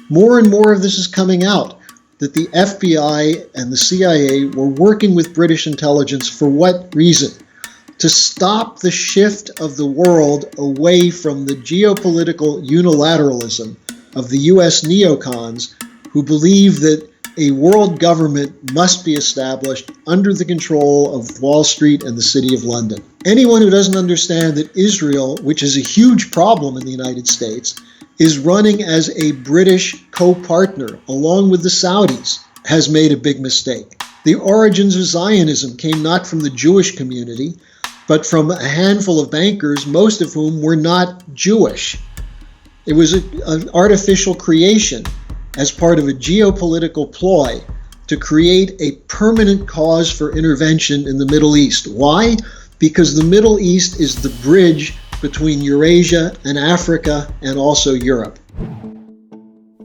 More and more of this is coming out, that the FBI and the CIA were working with British intelligence for what reason? To stop the shift of the world away from the geopolitical unilateralism of the US neocons who believe that a world government must be established under the control of Wall Street and the City of London. Anyone who doesn't understand that Israel, which is a huge problem in the United States, is running as a British co-partner along with the Saudis, has made a big mistake. The origins of Zionism came not from the Jewish community, but from a handful of bankers, most of whom were not Jewish. It was an artificial creation as part of a geopolitical ploy to create a permanent cause for intervention in the Middle East. Why? Because the Middle East is the bridge between Eurasia and Africa and also Europe.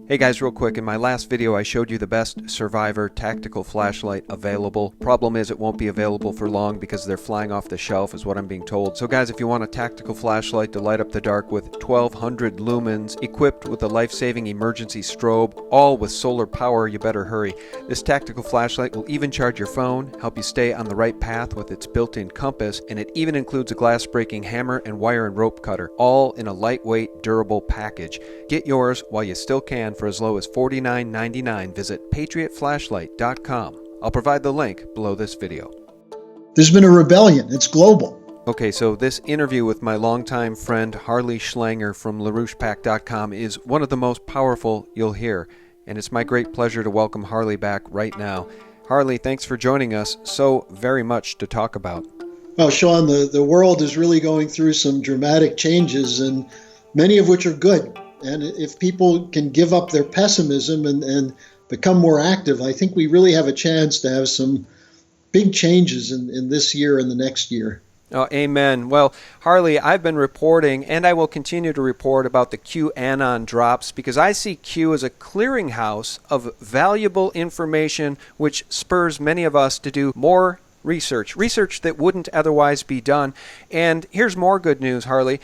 Hey guys, real quick, in my last video I showed you the best Survivor tactical flashlight available. Problem is it won't be available for long because they're flying off the shelf is what I'm being told. So guys, if you want a tactical flashlight to light up the dark with 1200 lumens, equipped with a life-saving emergency strobe, all with solar power, you better hurry. This tactical flashlight will even charge your phone, help you stay on the right path with its built-in compass, and it even includes a glass-breaking hammer and wire and rope cutter, all in a lightweight, durable package. Get yours while you still can for as low as $49.99. Visit patriotflashlight.com. I'll provide the link below this video. There's been a rebellion. It's global. Okay, so this interview with my longtime friend Harley Schlanger from LaRouchePack.com is one of the most powerful you'll hear, and it's my great pleasure to welcome Harley back right now. Harley, thanks for joining us. So very much to talk about. Well, Sean, the world is really going through some dramatic changes, and many of which are good. And if people can give up their pessimism and become more active, I think we really have a chance to have some big changes in this year and the next year. Oh, amen. Well, Harley, I've been reporting, and I will continue to report about the QAnon drops because I see Q as a clearinghouse of valuable information which spurs many of us to do more research that wouldn't otherwise be done. And here's more good news, Harley.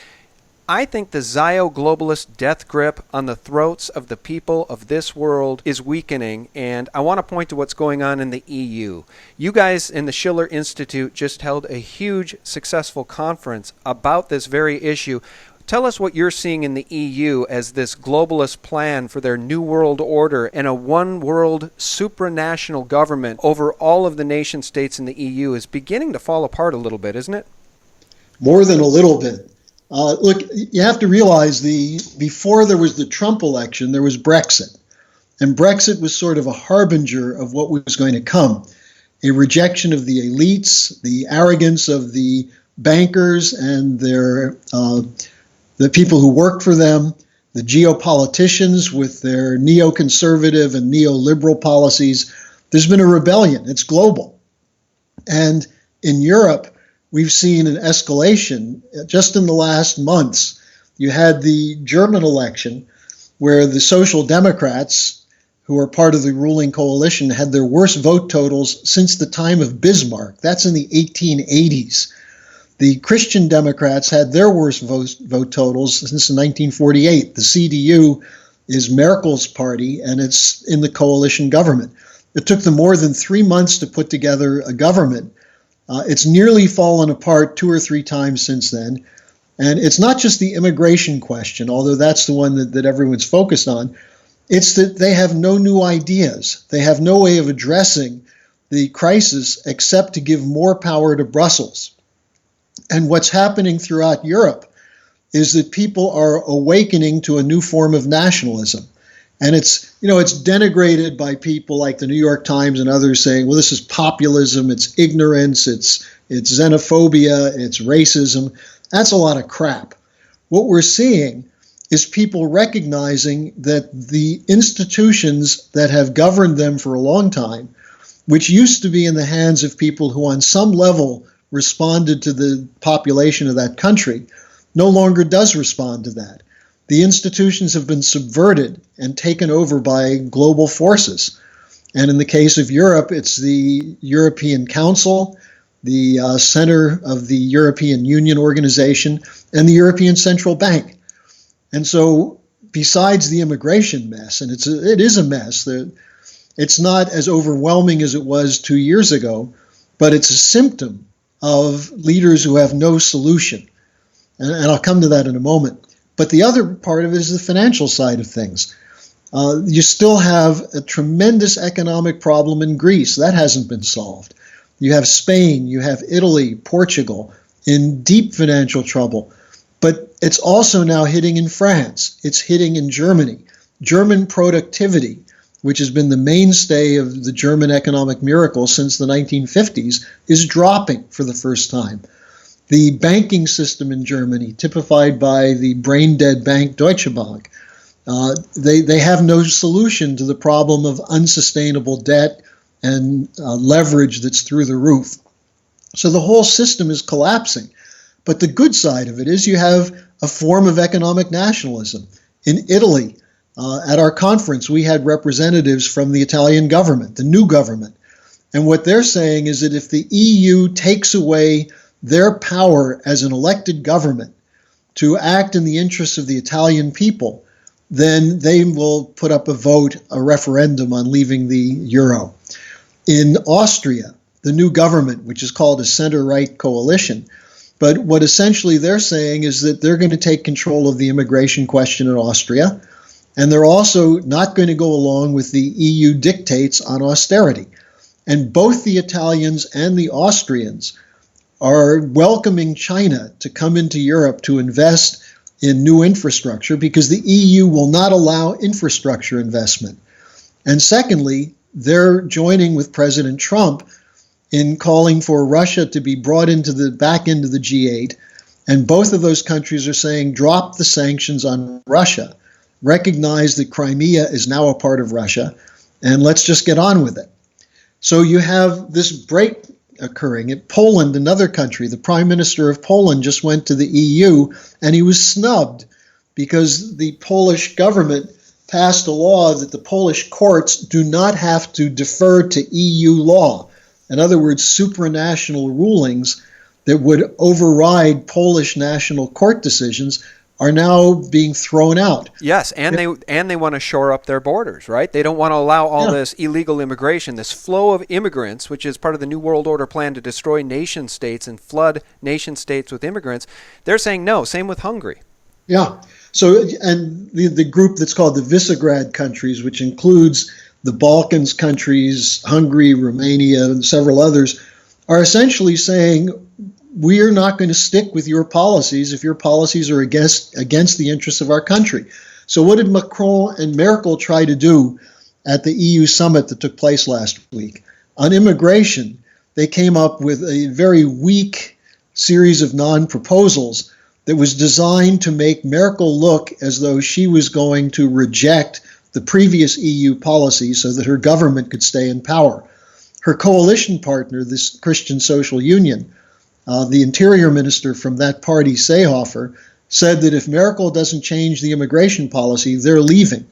I think the Zio-globalist death grip on the throats of the people of this world is weakening, and I want to point to what's going on in the EU. You guys in the Schiller Institute just held a huge, successful conference about this very issue. Tell us what you're seeing in the EU as this globalist plan for their new world order and a one-world supranational government over all of the nation states in the EU is beginning to fall apart a little bit, isn't it? More than a little bit. Look, you have to realize before there was the Trump election, there was Brexit. And Brexit was sort of a harbinger of what was going to come. A rejection of the elites, the arrogance of the bankers and the people who worked for them, the geopoliticians with their neoconservative and neoliberal policies. There's been a rebellion. It's global. And in Europe, we've seen an escalation just in the last months. You had the German election where the Social Democrats, who are part of the ruling coalition, had their worst vote totals since the time of Bismarck. That's in the 1880s. The Christian Democrats had their worst vote totals since 1948. The CDU is Merkel's party, and it's in the coalition government. It took them more than 3 months to put together a government. It's nearly fallen apart 2 or 3 times since then. And it's not just the immigration question, although that's the one that everyone's focused on. It's that they have no new ideas. They have no way of addressing the crisis except to give more power to Brussels. And what's happening throughout Europe is that people are awakening to a new form of nationalism. And it's denigrated by people like the New York Times and others saying, well, this is populism, it's ignorance, it's xenophobia, it's racism. That's a lot of crap. What we're seeing is people recognizing that the institutions that have governed them for a long time, which used to be in the hands of people who on some level responded to the population of that country, no longer does respond to that. The institutions have been subverted and taken over by global forces. And in the case of Europe, it's the European Council, the center of the European Union organization, and the European Central Bank. And so besides the immigration mess, and it is a mess. It's not as overwhelming as it was 2 years ago, but it's a symptom of leaders who have no solution. And I'll come to that in a moment. But the other part of it is the financial side of things. You still have a tremendous economic problem in Greece. That hasn't been solved. You have Spain, you have Italy, Portugal in deep financial trouble. But it's also now hitting in France. It's hitting in Germany. German productivity, which has been the mainstay of the German economic miracle since the 1950s, is dropping for the first time. The banking system in Germany, typified by the brain-dead bank Deutsche Bank, they have no solution to the problem of unsustainable debt and leverage that's through the roof. So the whole system is collapsing. But the good side of it is you have a form of economic nationalism. In Italy, at our conference, we had representatives from the Italian government, the new government. And what they're saying is that if the EU takes away their power as an elected government to act in the interests of the Italian people, then they will put up a vote, a referendum on leaving the euro. In Austria, the new government, which is called a center-right coalition, but what essentially they're saying is that they're going to take control of the immigration question in Austria, and they're also not going to go along with the EU dictates on austerity. And both the Italians and the Austrians are welcoming China to come into Europe to invest in new infrastructure because the EU will not allow infrastructure investment. And secondly, they're joining with President Trump in calling for Russia to be brought into the back end of the G8. And both of those countries are saying, drop the sanctions on Russia, recognize that Crimea is now a part of Russia, and let's just get on with it. So you have this break occurring. In Poland, another country, the Prime Minister of Poland just went to the EU, and he was snubbed because the Polish government passed a law that the Polish courts do not have to defer to EU law. In other words, supranational rulings that would override Polish national court decisions are now being thrown out. Yes, and they want to shore up their borders, right? They don't want to allow all this illegal immigration, this flow of immigrants, which is part of the New World Order plan to destroy nation states and flood nation states with immigrants. They're saying no. Same with Hungary. Yeah. So, and the group that's called the Visegrad countries, which includes the Balkans countries, Hungary, Romania, and several others, are essentially saying, we're not going to stick with your policies if your policies are against the interests of our country. So what did Macron and Merkel try to do at the EU summit that took place last week? On immigration, they came up with a very weak series of non-proposals that was designed to make Merkel look as though she was going to reject the previous EU policy so that her government could stay in power. Her coalition partner, this Christian Social Union, the interior minister from that party, Seehofer, said that if Merkel doesn't change the immigration policy, they're leaving.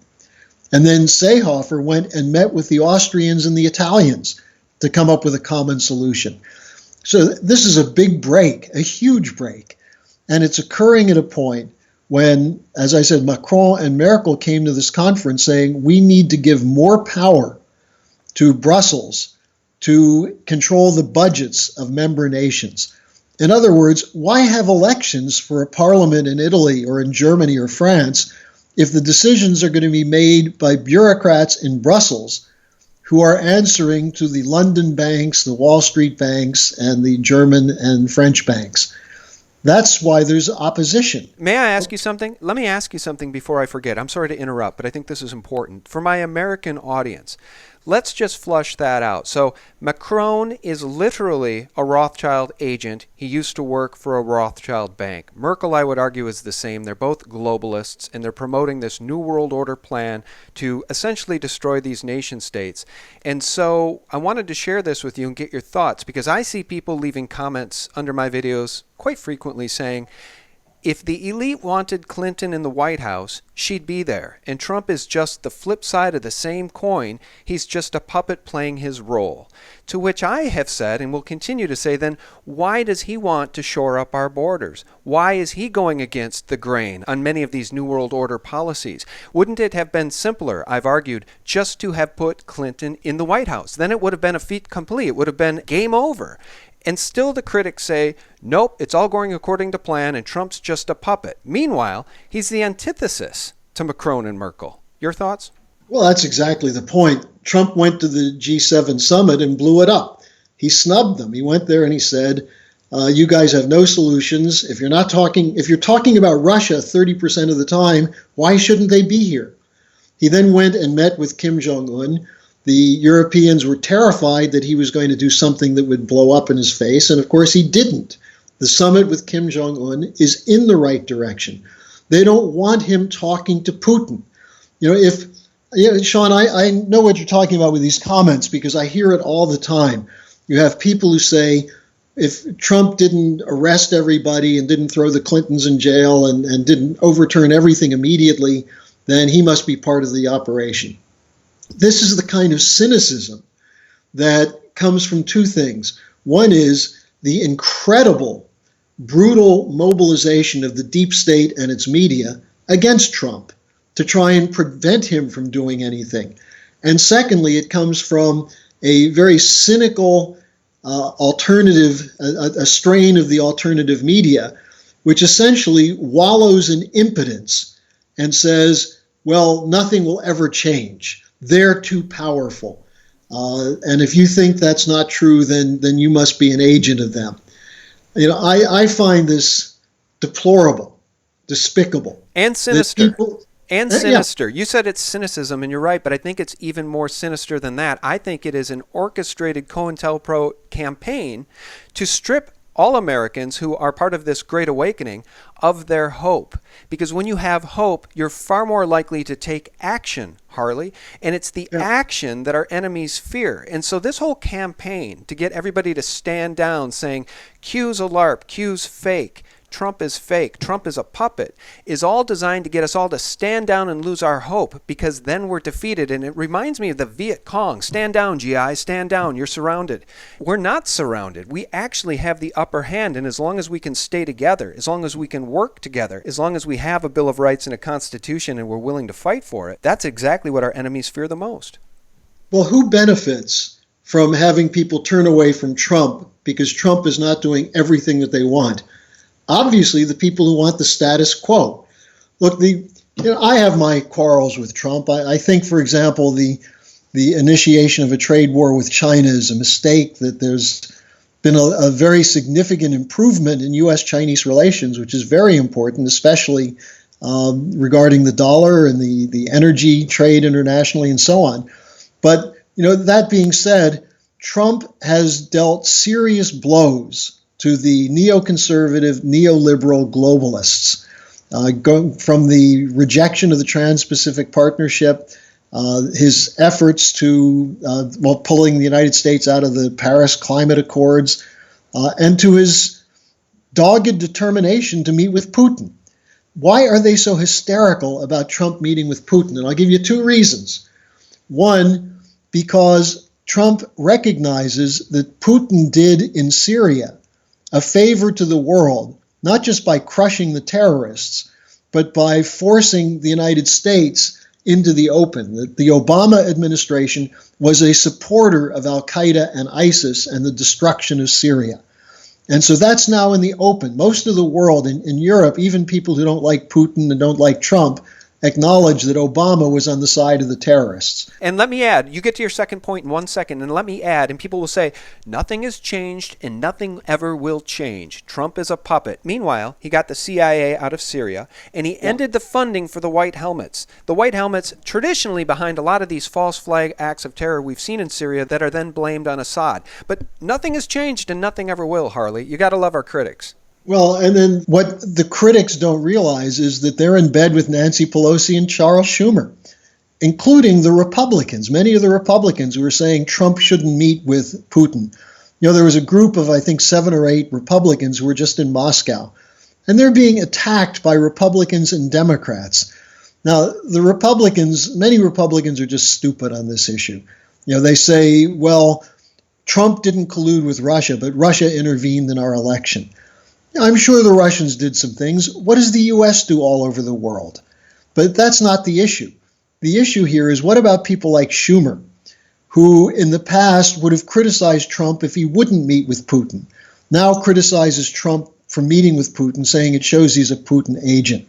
And then Seehofer went and met with the Austrians and the Italians to come up with a common solution. So this is a big break, a huge break. And it's occurring at a point when, as I said, Macron and Merkel came to this conference saying we need to give more power to Brussels to control the budgets of member nations. In other words, why have elections for a parliament in Italy or in Germany or France if the decisions are going to be made by bureaucrats in Brussels who are answering to the London banks, the Wall Street banks, and the German and French banks? That's why there's opposition. May I ask you something? Let me ask you something before I forget. I'm sorry to interrupt, but I think this is important. For my American audience, let's just flush that out. So Macron is literally a Rothschild agent. He used to work for a Rothschild bank. Merkel, I would argue, is the same. They're both globalists, and they're promoting this New World Order plan to essentially destroy these nation states. And so I wanted to share this with you and get your thoughts, because I see people leaving comments under my videos quite frequently saying, if the elite wanted Clinton in the White House, she'd be there. And Trump is just the flip side of the same coin. He's just a puppet playing his role. To which I have said, and will continue to say, then why does he want to shore up our borders? Why is he going against the grain on many of these New World Order policies? Wouldn't it have been simpler, I've argued, just to have put Clinton in the White House? Then it would have been a fait accompli. It would have been game over. And still the critics say, nope, it's all going according to plan and Trump's just a puppet. Meanwhile, he's the antithesis to Macron and Merkel. Your thoughts? Well, that's exactly the point. Trump went to the G7 summit and blew it up. He snubbed them. He went there and he said, you guys have no solutions. If you're talking about Russia 30% of the time, why shouldn't they be here? He then went and met with Kim Jong-un. The Europeans were terrified that he was going to do something that would blow up in his face, and of course he didn't. The summit with Kim Jong-un is in the right direction. They don't want him talking to Putin. Sean, I know what you're talking about with these comments because I hear it all the time. You have people who say, if Trump didn't arrest everybody and didn't throw the Clintons in jail and didn't overturn everything immediately, then he must be part of the operation. This is the kind of cynicism that comes from two things. One is the incredible, brutal mobilization of the deep state and its media against Trump to try and prevent him from doing anything. And secondly, it comes from a very cynical alternative, a strain of the alternative media, which essentially wallows in impotence and says, well, nothing will ever change. They're too powerful. And if you think that's not true, then you must be an agent of them. I find this deplorable, despicable. And sinister. Yeah. You said it's cynicism, and you're right, but I think it's even more sinister than that. I think it is an orchestrated COINTELPRO campaign to strip all Americans who are part of this great awakening of their hope. Because when you have hope, you're far more likely to take action, Harley. And it's the action that our enemies fear. And so this whole campaign to get everybody to stand down saying, Q's a LARP, Q's fake, Trump is fake, Trump is a puppet, is all designed to get us all to stand down and lose our hope, because then we're defeated. And it reminds me of the Viet Cong. Stand down, GI, stand down, you're surrounded. We're not surrounded. We actually have the upper hand, and as long as we can stay together, as long as we can work together, as long as we have a Bill of Rights and a Constitution and we're willing to fight for it, that's exactly what our enemies fear the most. Well, who benefits from having people turn away from Trump because Trump is not doing everything that they want? Obviously, the people who want the status quo. Look, I have my quarrels with Trump. I think, for example, the initiation of a trade war with China is a mistake, that there's been a very significant improvement in U.S.-Chinese relations, which is very important, especially regarding the dollar and the energy trade internationally and so on. But, that being said, Trump has dealt serious blows to the neoconservative, neoliberal globalists, going from the rejection of the Trans-Pacific Partnership, his efforts to, pulling the United States out of the Paris Climate Accords, and to his dogged determination to meet with Putin. Why are they so hysterical about Trump meeting with Putin? And I'll give you two reasons. One, because Trump recognizes that Putin did in Syria a favor to the world, not just by crushing the terrorists, but by forcing the United States into the open. The Obama administration was a supporter of Al-Qaeda and ISIS and the destruction of Syria. And so that's now in the open. Most of the world, in Europe, even people who don't like Putin and don't like Trump, acknowledge that Obama was on the side of the terrorists. And let me add, you get to your second point in 1 second, and let me add, and people will say, nothing has changed and nothing ever will change. Trump is a puppet. Meanwhile, he got the CIA out of Syria, and he ended the funding for the White Helmets. The White Helmets, traditionally behind a lot of these false flag acts of terror we've seen in Syria that are then blamed on Assad. But nothing has changed and nothing ever will, Harley. You got to love our critics. Well, and then what the critics don't realize is that they're in bed with Nancy Pelosi and Charles Schumer, including the Republicans. Many of the Republicans who are saying Trump shouldn't meet with Putin. There was a group of, I think, 7 or 8 Republicans who were just in Moscow. and they're being attacked by Republicans and Democrats. Now, many Republicans are just stupid on this issue. They say, well, Trump didn't collude with Russia, but Russia intervened in our election. I'm sure the Russians did some things. What does the U.S. do all over the world? But that's not the issue. The issue here is, what about people like Schumer, who in the past would have criticized Trump if he wouldn't meet with Putin, now criticizes Trump for meeting with Putin, saying it shows he's a Putin agent.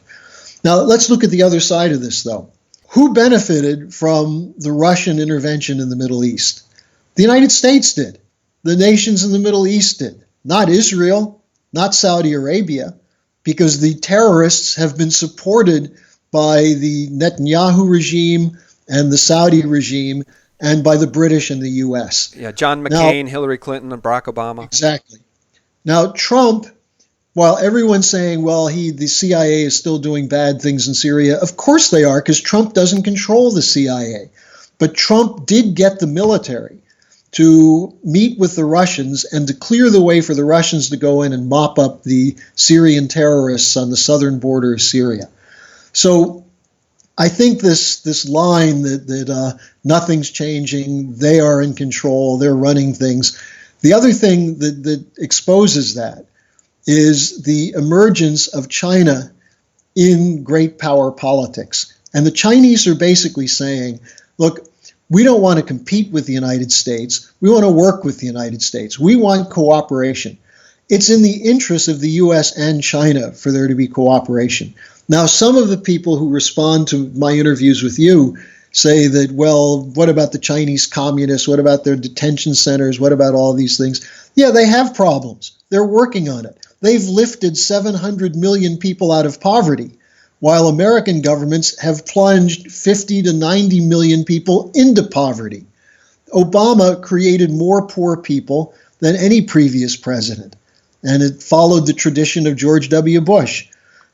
Now, let's look at the other side of this, though. Who benefited from the Russian intervention in the Middle East? The United States did. The nations in the Middle East did. Not Israel, not Saudi Arabia, because the terrorists have been supported by the Netanyahu regime and the Saudi regime and by the British and the U.S. Yeah, John McCain, Hillary Clinton, and Barack Obama. Exactly. Now, Trump, while everyone's saying, well, the CIA is still doing bad things in Syria, of course they are, because Trump doesn't control the CIA. But Trump did get the military to meet with the Russians and to clear the way for the Russians to go in and mop up the Syrian terrorists on the southern border of Syria. So I think this line that nothing's changing, they are in control, they're running things. The other thing that exposes that is the emergence of China in great power politics. And the Chinese are basically saying, look, we don't want to compete with the United States. We want to work with the United States. We want cooperation. It's in the interest of the U.S. and China for there to be cooperation. Now, some of the people who respond to my interviews with you say that, well, what about the Chinese communists? What about their detention centers? What about all these things? Yeah, they have problems. They're working on it. They've lifted 700 million people out of poverty, while American governments have plunged 50 to 90 million people into poverty. Obama created more poor people than any previous president, and it followed the tradition of George W. Bush.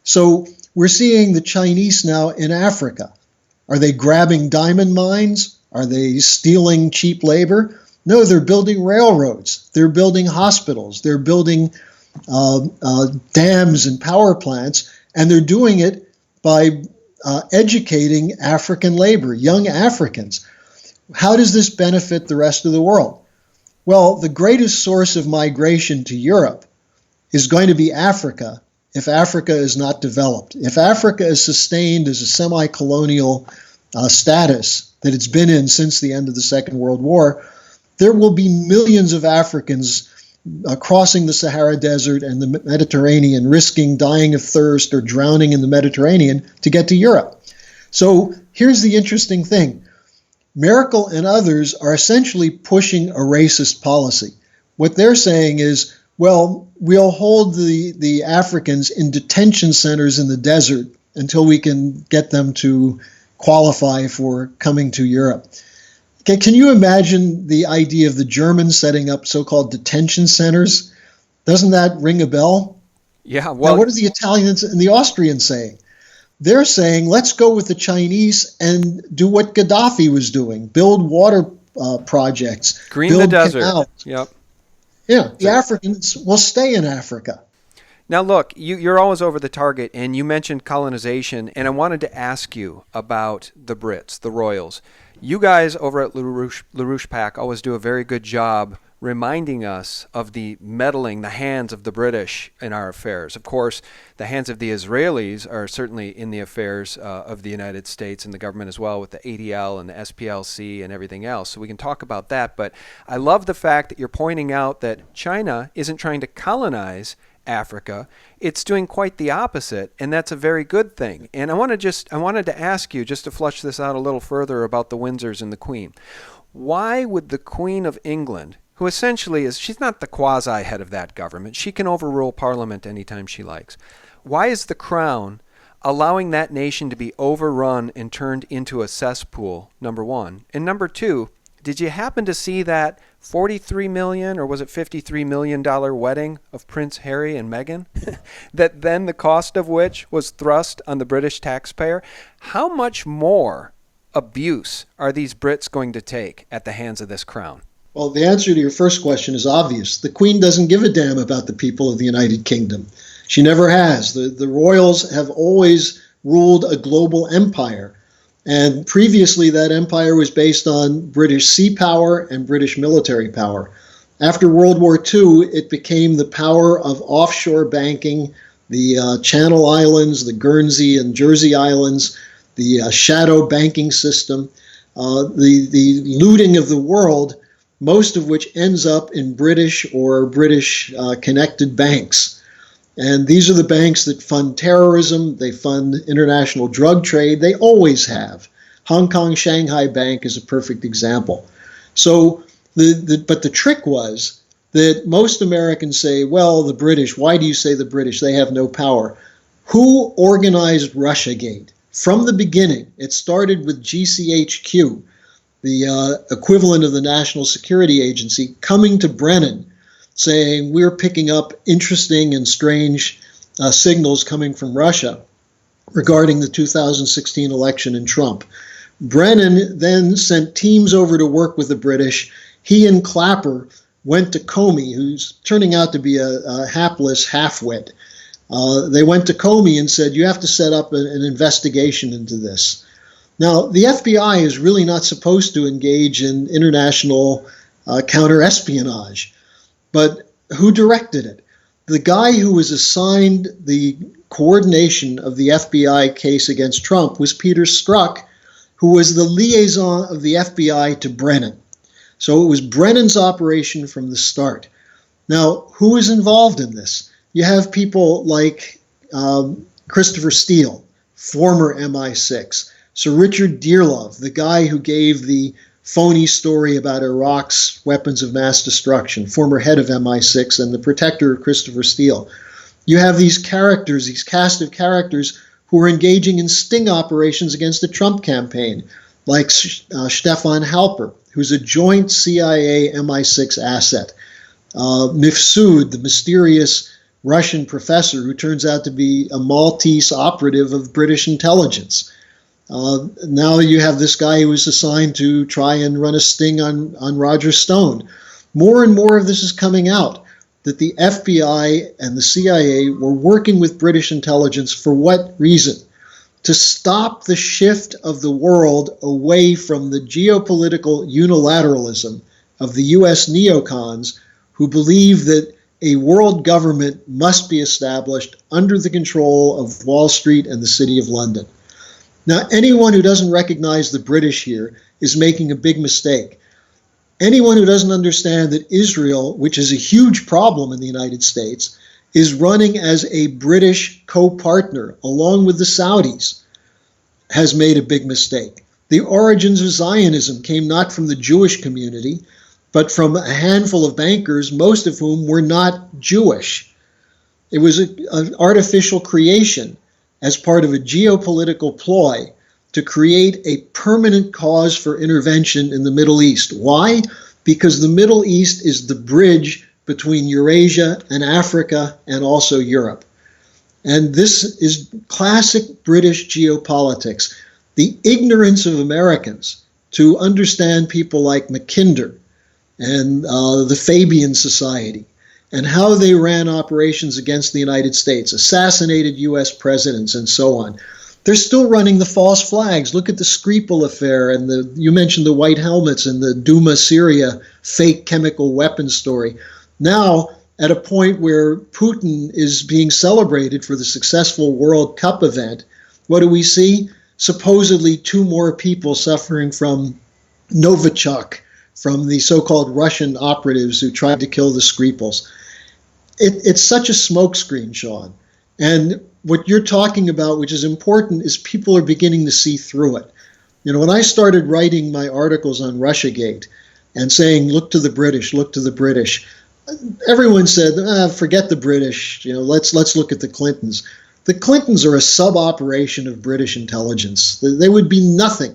So we're seeing the Chinese now in Africa. Are they grabbing diamond mines? Are they stealing cheap labor? No, they're building railroads. They're building hospitals. They're building dams and power plants, and they're doing it by educating African labor, young Africans. How does this benefit the rest of the world? Well, the greatest source of migration to Europe is going to be Africa if Africa is not developed. If Africa is sustained as a semi-colonial status that it's been in since the end of the Second World War, there will be millions of Africans crossing the Sahara Desert and the Mediterranean, risking dying of thirst or drowning in the Mediterranean to get to Europe. So here's the interesting thing. Merkel and others are essentially pushing a racist policy. What they're saying is, well, we'll hold the Africans in detention centers in the desert until we can get them to qualify for coming to Europe. Can you imagine the idea of the Germans setting up so-called detention centers? Doesn't that ring a bell? Yeah. Well, now, what are the Italians and the Austrians saying? They're saying, let's go with the Chinese and do what Gaddafi was doing, build water projects, green build the desert. canals. Yep. Yeah, the Africans will stay in Africa. Now, look, you're always over the target, and you mentioned colonization, and I wanted to ask you about the Brits, the royals. You guys over at LaRouche PAC always do a very good job reminding us of the meddling, the hands of the British in our affairs. Of course, the hands of the Israelis are certainly in the affairs of the United States and the government as well, with the ADL and the SPLC and everything else. So we can talk about that. But I love the fact that you're pointing out that China isn't trying to colonize Africa. It's doing quite the opposite, and that's a very good thing. And I wanted to ask you, just to flush this out a little further, about the Windsors and the Queen. Why would the Queen of England, who essentially she's not the quasi-head of that government, she can overrule Parliament anytime she likes, why is the Crown allowing that nation to be overrun and turned into a cesspool, number one? And number two, did you happen to see that $43 million, or was it $53 million wedding of Prince Harry and Meghan, that then the cost of which was thrust on the British taxpayer? How much more abuse are these Brits going to take at the hands of this crown? Well, the answer to your first question is obvious. The Queen doesn't give a damn about the people of the United Kingdom. She never has. The royals have always ruled a global empire. And previously, that empire was based on British sea power and British military power. After World War II, it became the power of offshore banking, the Channel Islands, the Guernsey and Jersey Islands, the shadow banking system, the looting of the world, most of which ends up in British or British connected banks. And these are the banks that fund terrorism, they fund international drug trade, they always have. Hong Kong Shanghai Bank is a perfect example. So, but the trick was that most Americans say, well, the British, why do you say the British? They have no power. Who organized Russiagate? From the beginning, it started with GCHQ, the equivalent of the National Security Agency, coming to Brennan saying, we're picking up interesting and strange signals coming from Russia regarding the 2016 election and Trump. Brennan then sent teams over to work with the British. He and Clapper went to Comey, who's turning out to be a hapless halfwit. They went to Comey and said, you have to set up an investigation into this. Now, the FBI is really not supposed to engage in international counter-espionage, but who directed it? The guy who was assigned the coordination of the FBI case against Trump was Peter Strzok, who was the liaison of the FBI to Brennan. So it was Brennan's operation from the start. Now, who is involved in this? You have people like Christopher Steele, former MI6, Sir Richard Dearlove, the guy who gave the phony story about Iraq's weapons of mass destruction, former head of MI6 and the protector of Christopher Steele. You have these characters, these cast of characters who are engaging in sting operations against the Trump campaign, like Stefan Halper, who's a joint CIA MI6 asset. Mifsud, the mysterious Russian professor who turns out to be a Maltese operative of British intelligence. Now you have this guy who was assigned to try and run a sting on Roger Stone. More and more of this is coming out, that the FBI and the CIA were working with British intelligence for what reason? To stop the shift of the world away from the geopolitical unilateralism of the US neocons who believe that a world government must be established under the control of Wall Street and the City of London. Now, anyone who doesn't recognize the British here is making a big mistake. Anyone who doesn't understand that Israel, which is a huge problem in the United States, is running as a British co-partner along with the Saudis, has made a big mistake. The origins of Zionism came not from the Jewish community, but from a handful of bankers, most of whom were not Jewish. It was an artificial creation as part of a geopolitical ploy to create a permanent cause for intervention in the Middle East. Why? Because the Middle East is the bridge between Eurasia and Africa and also Europe. And this is classic British geopolitics. The ignorance of Americans to understand people like Mackinder and the Fabian Society, and how they ran operations against the United States, assassinated U.S. presidents, and so on. They're still running the false flags. Look at the Skripal affair, and you mentioned the white helmets and the Duma Syria fake chemical weapons story. Now, at a point where Putin is being celebrated for the successful World Cup event, what do we see? Supposedly 2 more people suffering from Novichok, from the so-called Russian operatives who tried to kill the Skripals. It's such a smokescreen, Sean. And what you're talking about, which is important, is people are beginning to see through it. You know, when I started writing my articles on Russiagate and saying, look to the British, look to the British, everyone said, forget the British, you know, let's look at the Clintons. The Clintons are a sub-operation of British intelligence. They would be nothing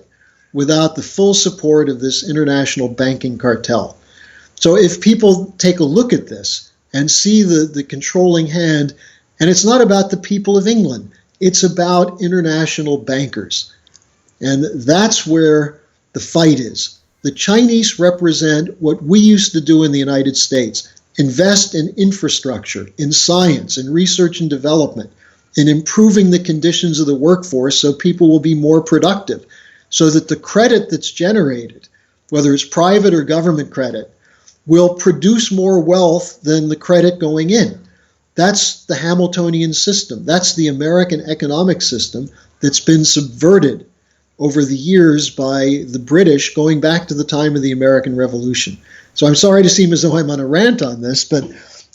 without the full support of this international banking cartel. So if people take a look at this and see the controlling hand, and it's not about the people of England, it's about international bankers. And that's where the fight is. The Chinese represent what we used to do in the United States, invest in infrastructure, in science, in research and development, in improving the conditions of the workforce so people will be more productive, so that the credit that's generated, whether it's private or government credit, will produce more wealth than the credit going in. That's the Hamiltonian system. That's the American economic system that's been subverted over the years by the British going back to the time of the American Revolution. So I'm sorry to seem as though I'm on a rant on this, but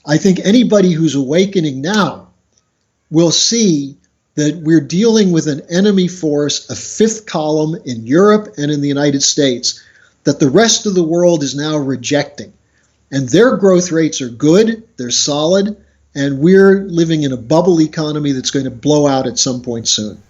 I think anybody who's awakening now will see that we're dealing with an enemy force, a fifth column in Europe and in the United States, that the rest of the world is now rejecting. And their growth rates are good, they're solid, and we're living in a bubble economy that's going to blow out at some point soon.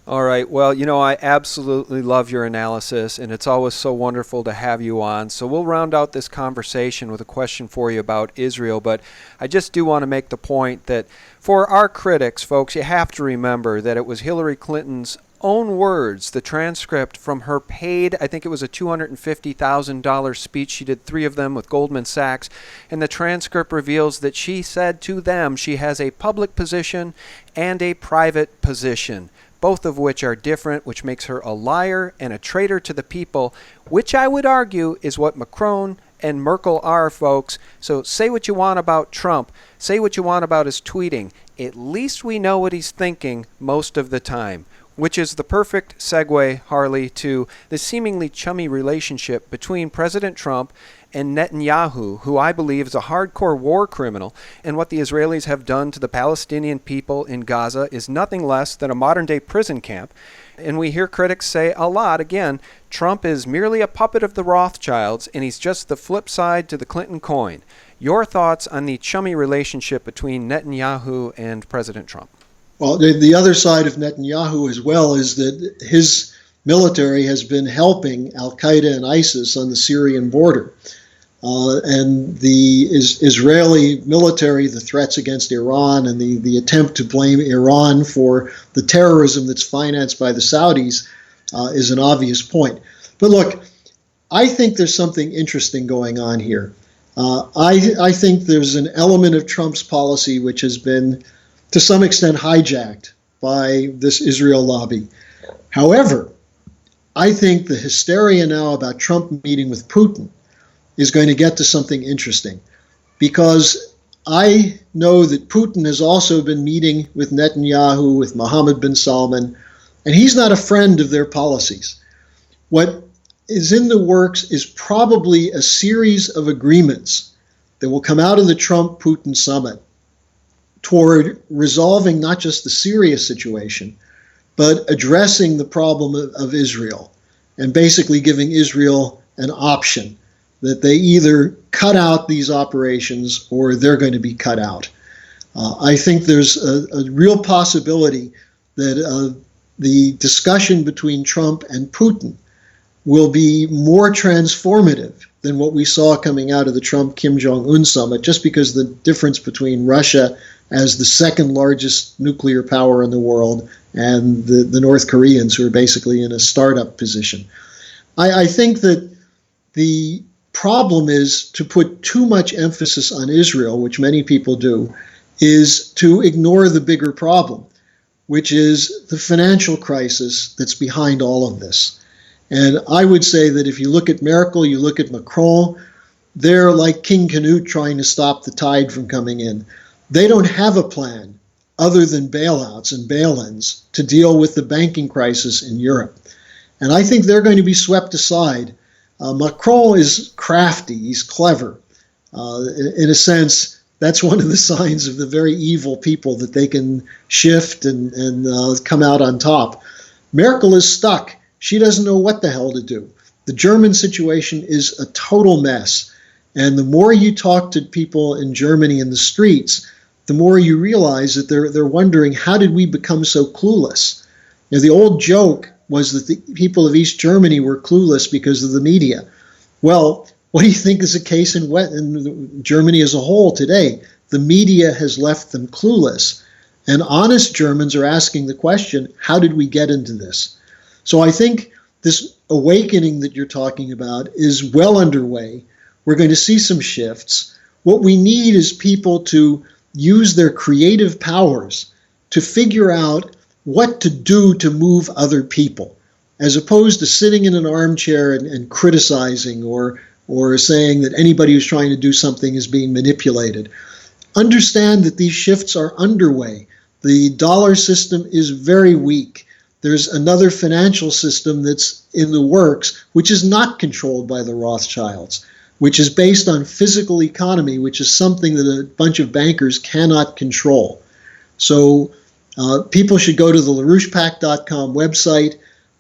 All right. Well, I absolutely love your analysis, and it's always so wonderful to have you on. So we'll round out this conversation with a question for you about Israel, but I just do want to make the point that for our critics, folks, you have to remember that it was Hillary Clinton's own words, the transcript from her paid, I think it was a $250,000 speech. She did 3 of them with Goldman Sachs, and the transcript reveals that she said to them she has a public position and a private position, both of which are different, which makes her a liar and a traitor to the people, which I would argue is what Macron and Merkel are, folks. So say what you want about Trump, say what you want about his tweeting. At least we know what he's thinking most of the time, which is the perfect segue, Harley, to the seemingly chummy relationship between President Trump and Netanyahu, who I believe is a hardcore war criminal, and what the Israelis have done to the Palestinian people in Gaza is nothing less than a modern-day prison camp. And we hear critics say a lot, again, Trump is merely a puppet of the Rothschilds, and he's just the flip side to the Clinton coin. Your thoughts on the chummy relationship between Netanyahu and President Trump? Well, the other side of Netanyahu as well is that his military has been helping al-Qaeda and ISIS on the Syrian border. And the Israeli military, the threats against Iran and the attempt to blame Iran for the terrorism that's financed by the Saudis is an obvious point. But look, I think there's something interesting going on here. I think there's an element of Trump's policy which has been, to some extent, hijacked by this Israel lobby. However, I think the hysteria now about Trump meeting with Putin is going to get to something interesting, because I know that Putin has also been meeting with Netanyahu, with Mohammed bin Salman, and he's not a friend of their policies. What is in the works is probably a series of agreements that will come out of the Trump-Putin summit toward resolving not just the Syria situation, but addressing the problem of Israel, and basically giving Israel an option that they either cut out these operations or they're going to be cut out. I think there's a real possibility that the discussion between Trump and Putin will be more transformative than what we saw coming out of the Trump-Kim Jong-un summit, just because the difference between Russia as the second largest nuclear power in the world and the North Koreans, who are basically in a startup position. I think that the problem is to put too much emphasis on Israel, which many people do, is to ignore the bigger problem, which is the financial crisis that's behind all of this. And I would say that if you look at Merkel, you look at Macron, they're like King Canute trying to stop the tide from coming in. They don't have a plan other than bailouts and bail-ins to deal with the banking crisis in Europe. And I think they're going to be swept aside. Macron is crafty, he's clever. In a sense, that's one of the signs of the very evil people, that they can shift and come out on top. Merkel is stuck. She doesn't know what the hell to do. The German situation is a total mess. And the more you talk to people in Germany in the streets, the more you realize that they're wondering, how did we become so clueless? You know, the old joke was that the people of East Germany were clueless because of the media. Well, what do you think is the case in Germany as a whole today? The media has left them clueless. And honest Germans are asking the question, how did we get into this? So I think this awakening that you're talking about is well underway. We're going to see some shifts. What we need is people to use their creative powers to figure out what to do to move other people, as opposed to sitting in an armchair and criticizing or saying that anybody who's trying to do something is being manipulated. Understand that these shifts are underway. The dollar system is very weak. There's another financial system that's in the works, which is not controlled by the Rothschilds, which is based on physical economy, which is something that a bunch of bankers cannot control. So people should go to the LaRouchePAC.com website.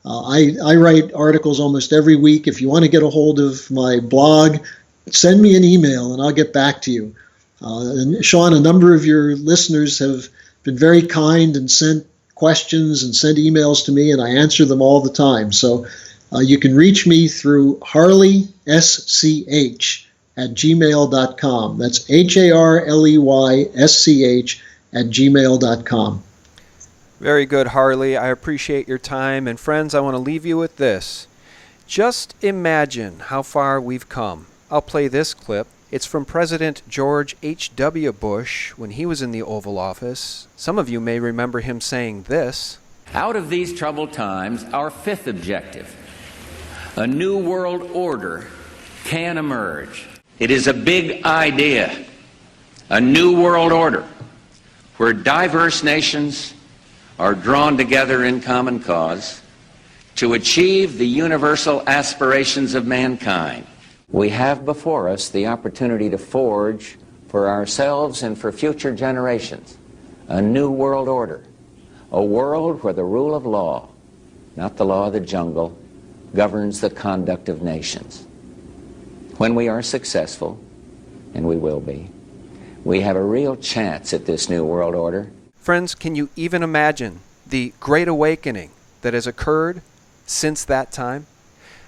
I write articles almost every week. If you want to get a hold of my blog, send me an email and I'll get back to you. And Sean, a number of your listeners have been very kind and sent questions and sent emails to me, and I answer them all the time. So you can reach me through harleysch@gmail.com. That's harleysch@gmail.com. Very good, Harley. I appreciate your time. And friends, I want to leave you with this. Just imagine how far we've come. I'll play this clip. It's from President George H.W. Bush when he was in the Oval Office. Some of you may remember him saying this. Out of these troubled times, our fifth objective, a new world order, can emerge. It is a big idea, a new world order, where diverse nations are drawn together in common cause to achieve the universal aspirations of mankind. We have before us the opportunity to forge for ourselves and for future generations a new world order, a world where the rule of law, not the law of the jungle, governs the conduct of nations. When we are successful, and we will be, we have a real chance at this new world order. Friends, can you even imagine the great awakening that has occurred since that time?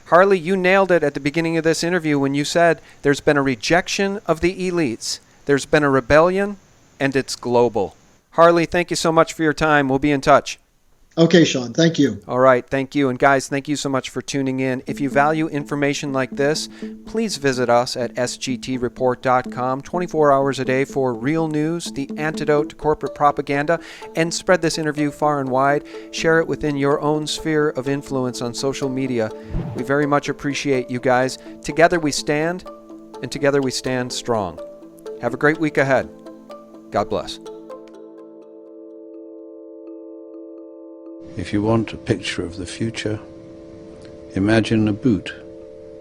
Harley, you nailed it at the beginning of this interview when you said there's been a rejection of the elites, there's been a rebellion, and it's global. Harley, thank you so much for your time. We'll be in touch. Okay, Sean, thank you. All right, thank you. And guys, thank you so much for tuning in. If you value information like this, please visit us at SGTreport.com 24 hours a day for real news, the antidote to corporate propaganda, and spread this interview far and wide. Share it within your own sphere of influence on social media. We very much appreciate you guys. Together we stand, and together we stand strong. Have a great week ahead. God bless. If you want a picture of the future, imagine a boot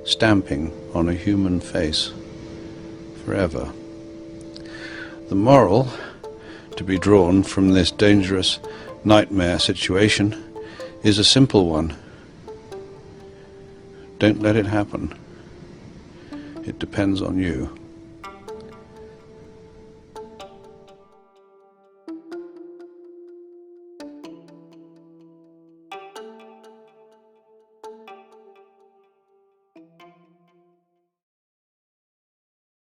stamping on a human face forever. The moral to be drawn from this dangerous nightmare situation is a simple one. Don't let it happen. It depends on you.